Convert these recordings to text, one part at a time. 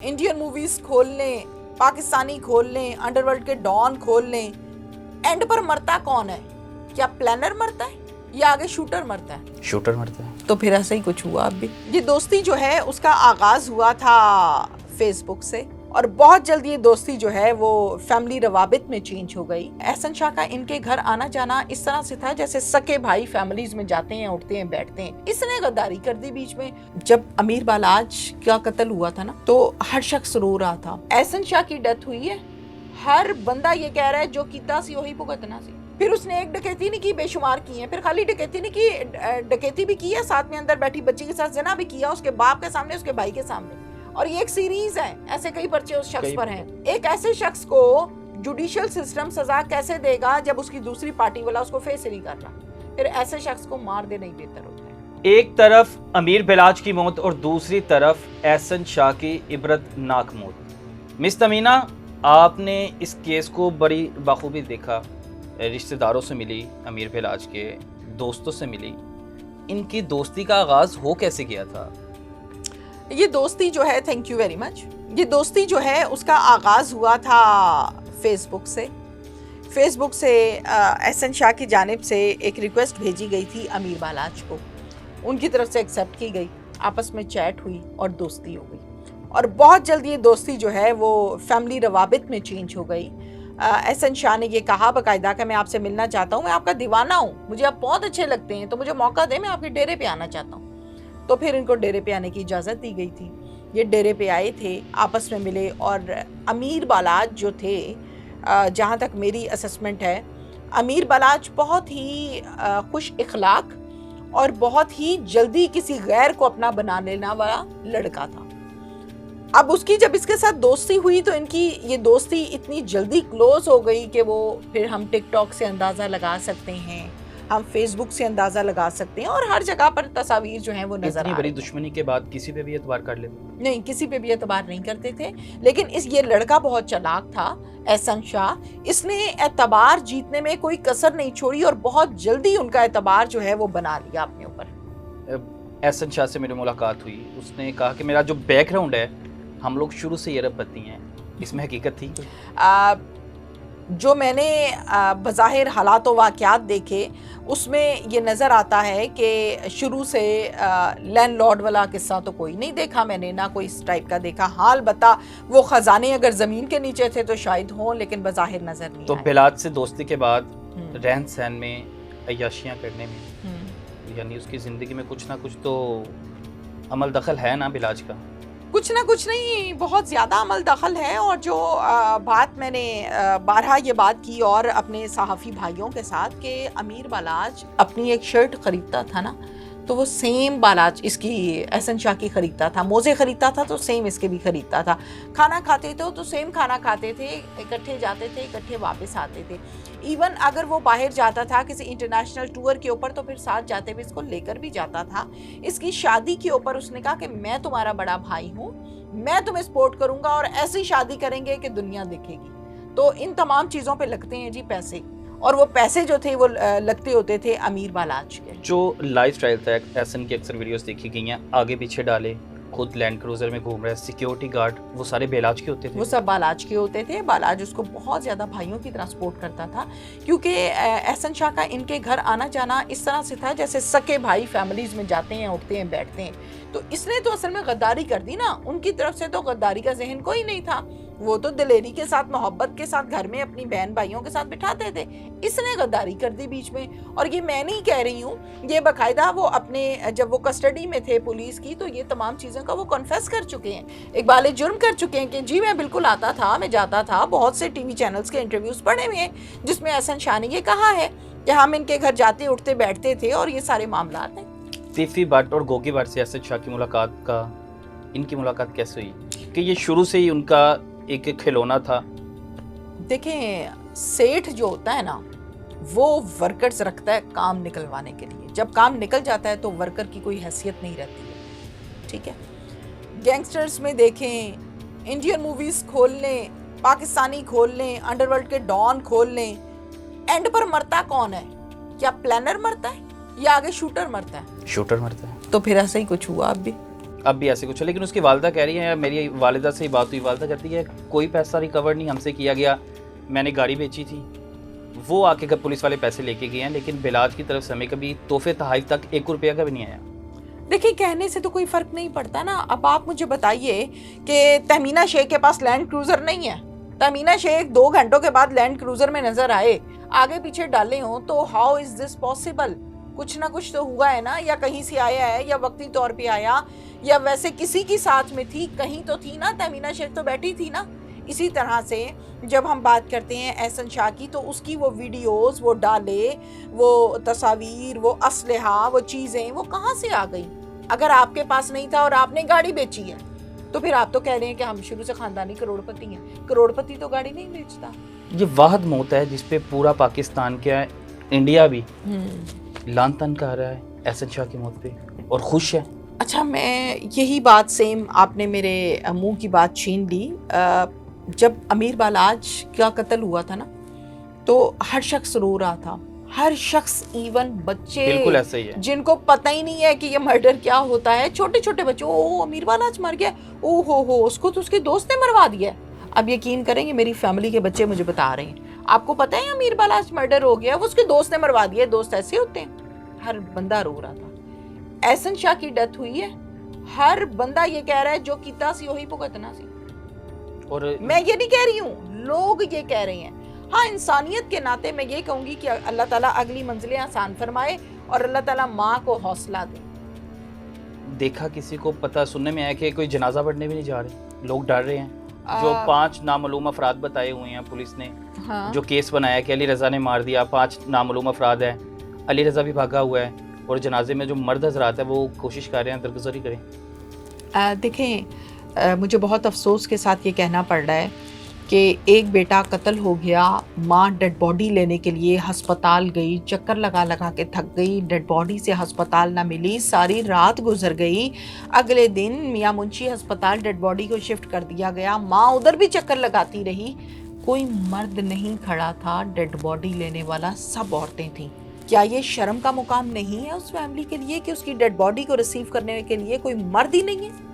Indian movies खोल लें, पाकिस्तानी खोल लें, अंडरवर्ल्ड के डॉन खोल लें, एंड पर मरता कौन है? क्या प्लानर मरता है या आगे शूटर मरता है? शूटर मरता है। तो फिर ऐसा ही कुछ हुआ। अब भी ये दोस्ती जो है उसका आगाज हुआ था फेसबुक से, और बहुत जल्द ये दोस्ती जो है वो फैमिली रवाबित में चेंज हो गई। एहसन शाह का इनके घर आना जाना इस तरह से था जैसे सके भाई फैमिलीज में जाते हैं, उठते हैं, बैठते हैं। इसने गद्दारी कर दी बीच में। जब अमीर बालाज का कत्ल हुआ था ना, तो हर शख्स रो रहा था। एहसन शाह की डेथ हुई है, हर बंदा ये कह रहा है जो कीता सी वही भुगतना सी। फिर उसने एक डकैती नहीं की, बेशुमार की है। फिर खाली डकैती नहीं की, डकैती भी की है, साथ में अंदर बैठी बच्ची के साथ जना भी किया, उसके बाप के सामने, उसके भाई के सामने। और ये एक सीरीज है, ऐसे कई पर्चे उस शख्स पर हैं। एक ऐसे शख्स को जुडिशियल सिस्टम सजा कैसे देगा जब उसकी दूसरी पार्टी वाला उसको फेस नहीं कर रहा? फिर ऐसे शख्स को मार देना ही बेहतर होता है। एक तरफ अमीर बिलाज की मौत और दूसरी तरफ एहसन शाह की इबरतनाक मौत। मिस तमीना, आपने इस केस को बड़ी बखूबी देखा, रिश्तेदारों से मिली, अमीर बिलाज के दोस्तों से मिली। इनकी दोस्ती का आगाज हो कैसे गया था? ये दोस्ती जो है, थैंक यू वेरी मच, ये दोस्ती जो है उसका आगाज हुआ था फेसबुक से। फेसबुक से एहसन शाह की जानिब से एक रिक्वेस्ट भेजी गई थी अमीर बालाज को, उनकी तरफ से एक्सेप्ट की गई, आपस में चैट हुई और दोस्ती हो गई। और बहुत जल्द ये दोस्ती जो है वो फैमिली रवाबित में चेंज हो गई। एहसन शाह ने ये कहा बाकायदा कि मैं आपसे मिलना चाहता हूँ, मैं आपका दीवाना हूँ, मुझे आप बहुत अच्छे लगते हैं, तो मुझे मौका दें, मैं आपके डेरे पे आना चाहता हूँ। तो फिर इनको डेरे पे आने की इजाज़त दी गई थी। ये डेरे पे आए थे, आपस में मिले, और अमीर बालाज जो थे, जहाँ तक मेरी असेसमेंट है, अमीर बालाज बहुत ही खुश इखलाक और बहुत ही जल्दी किसी गैर को अपना बना लेना वाला लड़का था। अब उसकी जब इसके साथ दोस्ती हुई तो इनकी ये दोस्ती इतनी जल्दी क्लोज हो गई कि वो फिर हम टिकटॉक से अंदाज़ा लगा सकते हैं, हम फेसबुक से अंदाज़ा लगा सकते हैं, और हर जगह पर तस्वीर जो है वो नजर आ रही है। बड़ी दुश्मनी के बाद किसी पे भी एतबार कर लेते? नहीं, किसी पे भी एतबार नहीं करते थे। लेकिन ये लड़का बहुत चालाक था, एहसन शाह। इसने एतबार जीतने में कोई कसर नहीं छोड़ी और बहुत जल्दी उनका एतबार जो है वो बना लिया अपने ऊपर। एहसन शाह से मेरी मुलाकात हुई, उसने कहा कि मेरा जो बैकग्राउंड है, हम लोग शुरू से ये रबती हैं, इसमें हकीकत थी? जो मैंने बज़ाहिर हालात व वाक़यात देखे उसमें ये नज़र आता है कि शुरू से लैंडलॉर्ड वाला किस्सा तो कोई नहीं देखा मैंने, ना कोई इस टाइप का देखा। हाल बता वो ख़जाने अगर ज़मीन के नीचे थे तो शायद हों, लेकिन बज़ाहिर नज़र नहीं। तो बिलाज से दोस्ती के बाद रहन सहन में, अय्याशियाँ करने में, यानी उसकी ज़िंदगी में कुछ ना कुछ तो अमल दखल है ना बिलाज का? कुछ ना कुछ नहीं, बहुत ज़्यादा अमल दखल है। और जो बात मैंने बारहा ये बात की और अपने सहाफ़ी भाइयों के साथ कि अमीर बालाज अपनी एक शर्ट ख़रीदता था ना, तो वो सेम बालाज इसकी एहसन शाह की ख़रीदता था। मोज़े ख़रीदता था तो सेम इसके भी ख़रीदता था। खाना खाते थे तो सेम खाना खाते थे, इकट्ठे जाते थे, इकट्ठे वापस आते थे। इवन अगर वो बाहर जाता था किसी इंटरनेशनल टूर के ऊपर तो फिर साथ जाते हुए इसको लेकर भी जाता था। इसकी शादी के ऊपर उसने कहा कि मैं तुम्हारा बड़ा भाई हूँ, मैं तुम्हें सपोर्ट करूंगा और ऐसी शादी करेंगे कि दुनिया देखेगी। तो इन तमाम चीज़ों पे लगते हैं जी पैसे, और वो पैसे जो थे वो लगते होते थे अमीर बालाज के। जो लाइफ स्टाइल था, एहसन की अक्सर वीडियोस देखी गई हैं, आगे पीछे डाले, खुद लैंड क्रूजर में घूम रहा है, सिक्योरिटी गार्ड, वो सारे बिलाज के होते थे? वो सब बालाज के होते थे। बालाज उसको बहुत ज़्यादा भाइयों की तरह सपोर्ट करता था, क्योंकि एहसन शाह का इनके घर आना जाना इस तरह से था जैसे सके भाई फैमिलीज में जाते हैं, उठते हैं, बैठते हैं। तो इसने तो असल में गद्दारी कर दी ना, उनकी तरफ से तो गद्दारी का जहन कोई नहीं था। वो तो दिलेरी के साथ, मोहब्बत के साथ घर में अपनी बहन भाइयों के साथ बिठाते थे। इसने गद्दारी कर दी बीच में। और ये मैं नहीं कह रही हूँ, ये बाकायदा वो अपने जब वो कस्टडी में थे पुलिस की, तो ये तमाम चीज़ों का वो कन्फेस कर चुके हैं, इकबाल जुर्म कर चुके हैं कि जी मैं बिल्कुल आता था, मैं जाता था। बहुत से टीवी चैनल्स के इंटरव्यूज़ पढ़े हुए हैं जिसमें एहसन शाह ने ये कहा है कि हम इनके घर जाते, उठते, बैठते थे, और ये सारे मामला हैं। तीफी भट्ट और गोगी भट्ट से एहसन शाह की मुलाकात का, इनकी मुलाकात कैसे हुई कि ये शुरू से ही उनका एक खिलौना था? देखें, सेठ जो होता है ना, वो वर्कर्स रखता है काम निकलवाने के लिए। जब काम निकल जाता है तो वर्कर की कोई हैसियत नहीं रहती है, ठीक है। गैंगस्टर्स में देखें, इंडियन मूवीज खोल लें, पाकिस्तानी खोल लें, अंडरवर्ल्ड के डॉन खोल लें, एंड पर मरता कौन है? क्या प्लानर मरता है या आगे शूटर मरता है? शूटर मरता है। तो फिर ऐसा ही कुछ हुआ। अब भी अब भी ऐसे कुछ है, लेकिन उसकी वालिदा कह रही है, मेरी वालिदा से ही बात हुई, वालिदा कहती है कोई पैसा रिकवर नहीं हमसे किया गया, मैंने गाड़ी बेची थी, वो आके पुलिस वाले पैसे लेके गए हैं, लेकिन बिलाज की तरफ से हमें कभी तोहफे तहाइफ तक 1 रुपया का भी नहीं आया। देखिए, कहने से तो कोई फर्क नहीं पड़ता ना। अब आप मुझे बताइए कि तहमीना शेख के पास लैंड क्रूजर नहीं है, तहमीना शेख 2 घंटों के बाद लैंड क्रूजर में नजर आए, आगे पीछे डाले हों, तो हाउ इज दिस पॉसिबल? कुछ ना कुछ तो हुआ है ना, या कहीं से आया है, या वक्ती तौर पे आया, या वैसे किसी की साथ में थी, कहीं तो थी ना, तहमीना शेख तो बैठी थी ना। इसी तरह से जब हम बात करते हैं एहसन शाह की, तो उसकी वो वीडियोस, वो डाले, वो तस्वीर, वो असलहा, वो चीज़ें, वो कहाँ से आ गई? अगर आपके पास नहीं था और आपने गाड़ी बेची है, तो फिर आप तो कह रहे हैं कि हम शुरू से खानदानी करोड़पति हैं। करोड़पति तो गाड़ी नहीं बेचता। ये वाहद मौत है जिसपे पूरा पाकिस्तान क्या है, इंडिया भी लान तन कह रहा है एहसन शाह की मौत पे, और खुश है। अच्छा, मैं यही बात सेम, आपने मेरे मुंह की बात छीन ली। जब अमीर बालाज का कत्ल हुआ था ना, तो हर शख्स रो रहा था, हर शख्स, इवन बच्चे, बिल्कुल ऐसा ही है, जिनको पता ही नहीं है कि ये मर्डर क्या होता है, छोटे छोटे बच्चे, ओ अमीर बालाज मर गया, ओ हो उसको तो उसके दोस्त ने मरवा दिया। अब यकीन करेंगे, मेरी फैमिली के बच्चे मुझे बता रहे हैं, आपको पता है अमीर बालाज मर्डर हो गया, वो उसके दोस्त ने मरवा दिया। दोस्त ऐसे होते हैं। हर बंदा रो रहा था। एहसन शाह की डेथ हुई है, हर बंदा ये कह रहा है जो कीता सी वही भुगतना सी। और मैं ये नहीं कह रही हूँ, लोग ये कह रहे हैं। हाँ, इंसानियत के नाते मैं ये कहूंगी कि अल्लाह ताला अगली मंजिलें आसान फरमाए और अल्लाह ताला माँ को हौसला दे। देखा, किसी को पता सुनने में आया कि कोई जनाजा पढ़ने भी नहीं जा रहे, लोग डर रहे हैं। जो 5 नामालूम अफराद बताए हुए हैं पुलिस ने, हाँ। जो केस बनाया कि अली रजा ने मार दिया, 5 नामालूम अफराद है, अली रजा भी भागा हुआ है, और जनाजे में जो मर्द हजरात है वो कोशिश कर रहे हैं दरगुजरी करें। देखें, मुझे बहुत अफसोस के साथ ये कहना पड़ रहा है कि एक बेटा कत्ल हो गया, माँ डेड बॉडी लेने के लिए अस्पताल गई, चक्कर लगा लगा के थक गई, डेड बॉडी से अस्पताल ना मिली, सारी रात गुजर गई। अगले दिन मियाँ मुंशी अस्पताल डेड बॉडी को शिफ्ट कर दिया गया, माँ उधर भी चक्कर लगाती रही, कोई मर्द नहीं खड़ा था डेड बॉडी लेने वाला, सब औरतें थीं। क्या ये शर्म का मुकाम नहीं है उस फैमिली के लिए कि उसकी डेड बॉडी को रिसीव करने के लिए कोई मर्द ही नहीं है?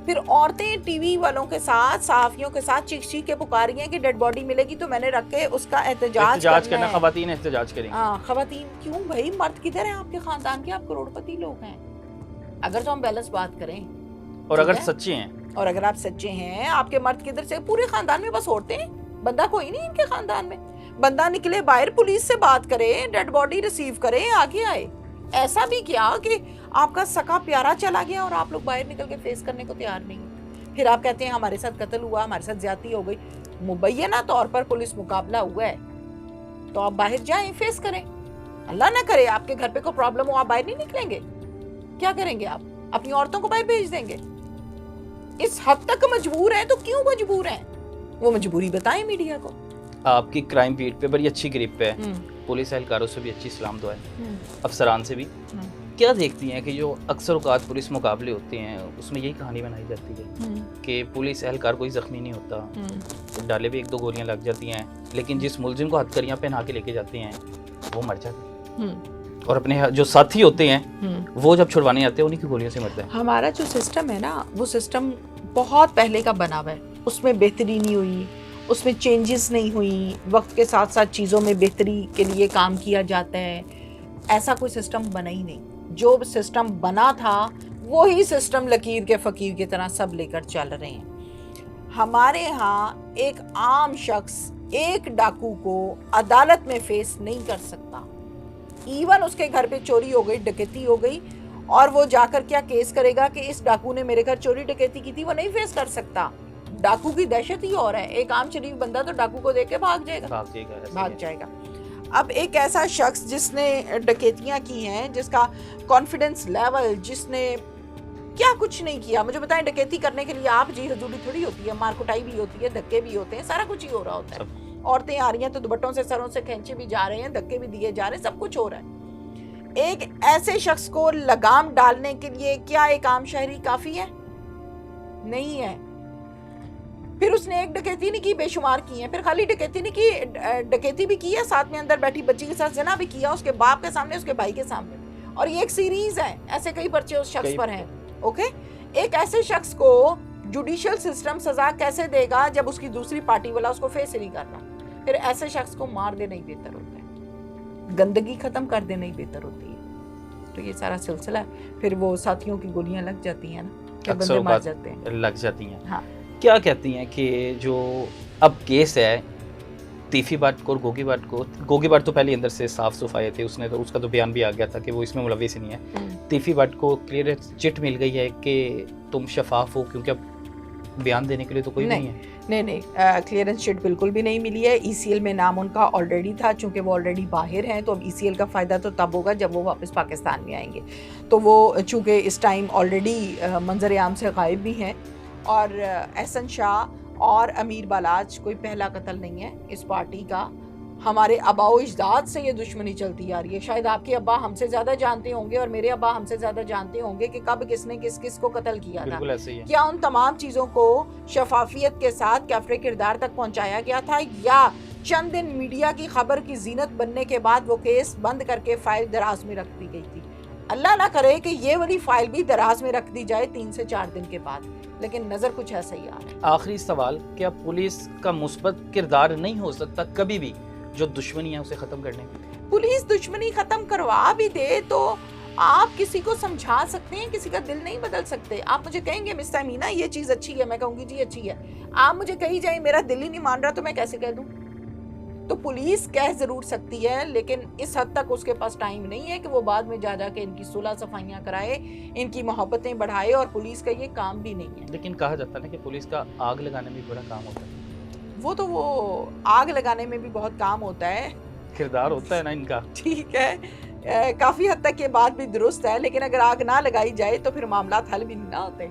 फिर औरतें टीवी वालों के साथ, सहाफियों के साथ चीख चीख के पुकार रही हैं कि डेड बॉडी मिलेगी तो मैंने रख के उसका एहतजाज करना। खवातीन एहतजाज करेंगी। हाँ, खवातीन क्यों भाई? मर्द किधर है आपके खानदान के? आप करोड़पति लोग हैं। अगर तो हम बैलेंस बात करें, और अगर सच्चे हैं, और अगर आप सच्चे हैं, आपके मर्द किधर से? पूरे खानदान में बस औरतें, बंदा कोई नहीं इनके खानदान में। बंदा निकले बाहर, पुलिस से बात करे, डेड बॉडी रिसीव करे, आगे आए। ऐसा भी क्या कि आपका सका प्यारा चला गया और आप लोग बाहर निकल के फेस करने को तैयार नहीं है? फिर आप कहते हैं हमारे साथ कत्ल हुआ, हमारे साथ ज्यादती हो गई। मुबैना तौर पर पुलिस मुकाबला हुआ है, तो आप बाहर जाएं, फेस करें। अल्लाह ना करे आपके घर पे कोई प्रॉब्लम हो, आप बाहर नहीं निकलेंगे, क्या करेंगे आप? अपनी औरतों को बाहर भेज देंगे? इस हद तक मजबूर है तो क्यों मजबूर है? वो मजबूरी बताएं मीडिया को। आपकी क्राइम बीट पे बड़ी अच्छी ग्रिप है, पुलिस एहलकारों से भी अच्छी सलाम दुआ है, अफसरान से भी। क्या देखती हैं कि जो अक्सर औकात पुलिस मुकाबले होते हैं उसमें यही कहानी बनाई जाती है कि पुलिस एहलकार कोई जख्मी नहीं होता, तो डाले भी 1-2 गोलियां लग जाती हैं, लेकिन जिस मुलजिम को हथकड़ियां पहना के लेके जाते हैं वो मर जाते हैं, और अपने जो साथी होते हैं वो जब छुड़वाने आते हैं उन्हीं की गोलियों से मरते हैं। हमारा जो सिस्टम है ना, वो सिस्टम बहुत पहले का बना हुआ है, उसमें बेहतरी नहीं हुई, उसमें चेंजेस नहीं हुई, वक्त के साथ साथ चीज़ों में बेहतरी के लिए काम किया जाता है। ऐसा कोई सिस्टम बना ही नहीं। जो सिस्टम बना था वही सिस्टम लकीर के फ़कीर की तरह सब लेकर चल रहे हैं। हमारे यहाँ एक आम शख्स एक डाकू को अदालत में फेस नहीं कर सकता। इवन उसके घर पे चोरी हो गई, डकैती हो गई, और वो जाकर क्या केस करेगा कि इस डाकू ने मेरे घर चोरी डकैती की थी, वो नहीं फेस कर सकता। डाकू की दहशत ही और है। एक आम शरीफ बंदा तो डाकू को देख के भाग जाएगा। अब एक ऐसा शख्स जिसने डकैतियां की हैं, जिसका कॉन्फिडेंस लेवल, जिसने क्या कुछ नहीं किया, मुझे बताएं, डकैती करने के लिए आप जी हजूरी थोड़ी होती है, मारकुटाई भी होती है, धक्के भी होते हैं, सारा कुछ ही हो रहा होता है। औरतें आ रही हैं तो दुपट्टों से सरों से खींचे भी जा रहे हैं, धक्के भी दिए जा रहे हैं, सब कुछ हो रहा है। एक ऐसे शख्स को लगाम डालने के लिए क्या एक आम शहरी काफी है? नहीं है। फिर उसने एक डकैती नहीं की, बेशुमार की है। फिर खाली डकैती नहीं की, डकैती भी की है, साथ में अंदर बैठी बच्ची के साथ जना भी किया, उसके बाप के सामने, उसके भाई के सामने। और ये एक सीरीज है, ऐसे कई पर्चे उस शख्स पर हैं। ओके, एक ऐसे शख्स को जुडिशियल सिस्टम सजा कैसे देगा जब उसकी दूसरी पार्टी वाला उसको फेस ही नहीं कर रहा? फिर ऐसे शख्स को मार देना ही बेहतर होता है, गंदगी खत्म कर देना ही बेहतर होती है। तो ये सारा सिलसिला है। फिर वो साथियों की गोलियां लग जाती हैं ना, कि बंदे मार जाते हैं, लग जाती हैं। हाँ। क्या कहती हैं कि जो अब केस है तीफी भट्ट को और गोगी भट्ट को, गोगी भट्ट तो पहले अंदर से साफ सफाई थे, उसने तो उसका तो बयान भी आ गया था कि वो इसमें मुलविस ही नहीं है। तीफी भट्ट को क्लियर चिट मिल गई है कि तुम शफाफ हो, क्योंकि अब बयान देने के लिए तो कोई नहीं है। नहीं, क्लियरेंस शीट बिल्कुल भी नहीं मिली है। ईसीएल में नाम उनका ऑलरेडी था, चूंकि वो ऑलरेडी बाहर हैं, तो अब ईसीएल का फ़ायदा तो तब होगा जब वो वापस पाकिस्तान में आएंगे। तो वो चूंकि इस टाइम ऑलरेडी मंजर आम से गायब भी हैं, और एहसन शाह और अमीर बालाज कोई पहला कत्ल नहीं है इस पार्टी का। हमारे अबाओ इजदाद से ये दुश्मनी चलती आ रही है। शायद आपके अब्बा हमसे ज़्यादा जानते होंगे और मेरे अब्बा हमसे ज़्यादा जानते होंगे कि कब किसने किस किस को कत्ल किया था। बिल्कुल ऐसे ही है। क्या उन तमाम चीज़ों को शफाफियत के साथ कैफरे किरदार तक पहुंचाया गया था, या चंद दिन मीडिया की खबर की जीनत बनने के बाद वो केस बंद करके फाइल दराज में रख दी गई थी? अल्लाह ना करे कि ये वाली फाइल भी दराज में रख दी जाए 3 से 4 दिन के बाद, लेकिन नज़र कुछ ऐसा ही आ रहा है। आखिरी सवाल, क्या पुलिस का मुस्बत किरदार नहीं हो सकता कभी भी जो दुश्मनी है उसे खत्म करने में? पुलिस दुश्मनी खत्म करवा भी दे तो आप किसी को समझा सकते हैं, किसी का दिल नहीं बदल सकते। आप मुझे कहेंगे मिस तमीना ये चीज़ अच्छी है, मैं कहूँगी जी अच्छी है। आप मुझे कही जाए मेरा दिल ही नहीं मान रहा, तो मैं कैसे कह दूँ? तो पुलिस कह ज़रूर सकती है, लेकिन इस हद तक उसके पास टाइम नहीं है कि वो बाद में जा जाके इनकी सुलह सफाइयाँ कराए, इनकी मोहब्बतें बढ़ाए, और पुलिस का ये काम भी नहीं है। लेकिन कहा जाता है ना कि पुलिस का आग लगाने में बड़ा काम होता है। वो आग लगाने में भी बहुत काम होता है, किरदार होता है ना इनका। ठीक है, काफ़ी हद तक ये बात भी दुरुस्त है, लेकिन अगर आग ना लगाई जाए तो फिर मामला हल भी नहीं ना होते।